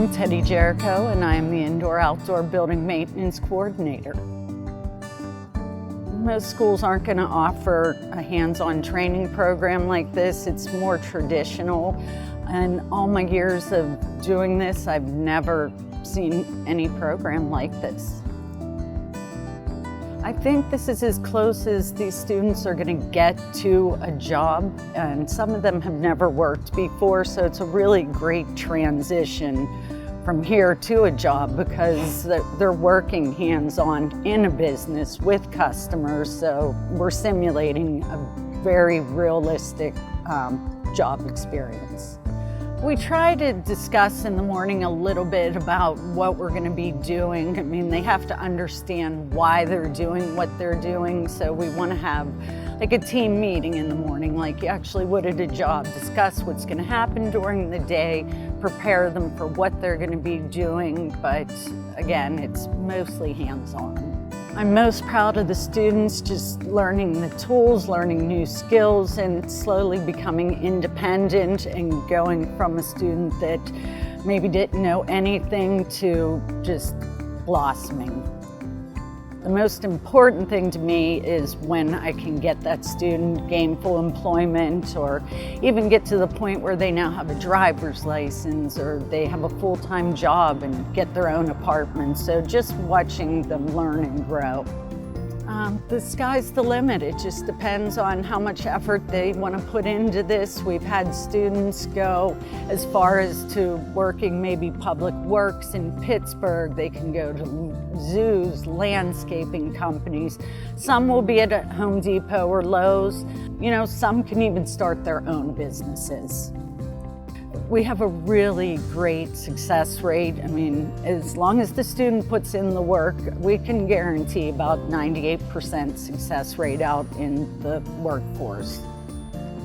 I'm Teddy Jericho, and I am the Indoor-Outdoor Building Maintenance Coordinator. Most schools aren't going to offer a hands-on training program like this. It's more traditional, and all my years of doing this, I've never seen any program like this. I think this is as close as these students are going to get to a job, and some of them have never worked before, so it's a really great transition from here to a job because they're working hands-on in a business with customers, so we're simulating a very realistic job experience. We try to discuss in the morning a little bit about what we're going to be doing. I mean, they have to understand why they're doing what they're doing, so we want to have like a team meeting in the morning, like you actually would at a job, discuss what's going to happen during the day, prepare them for what they're going to be doing, but again, it's mostly hands-on. I'm most proud of the students just learning the tools, learning new skills, and slowly becoming independent and going from a student that maybe didn't know anything to just blossoming. The most important thing to me is when I can get that student gainful employment or even get to the point where they now have a driver's license or they have a full-time job and get their own apartment. So just watching them learn and grow. The sky's the limit. It just depends on how much effort they want to put into this. We've had students go as far as to working maybe public works in Pittsburgh. They can go to zoos, landscaping companies. Some will be at Home Depot or Lowe's. You know, some can even start their own businesses. We have a really great success rate. I mean, as long as the student puts in the work, we can guarantee about 98% success rate out in the workforce.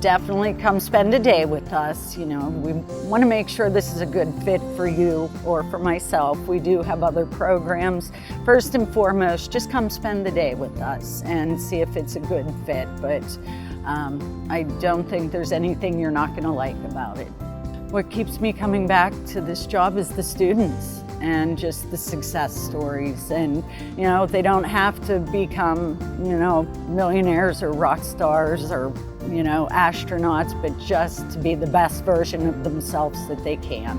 Definitely come spend a day with us. You know, we want to make sure this is a good fit for you or for myself. We do have other programs. First and foremost, just come spend the day with us and see if it's a good fit. But I don't think there's anything you're not going to like about it. What keeps me coming back to this job is the students and just the success stories. And, you know, they don't have to become, you know, millionaires or rock stars or, you know, astronauts, but just to be the best version of themselves that they can.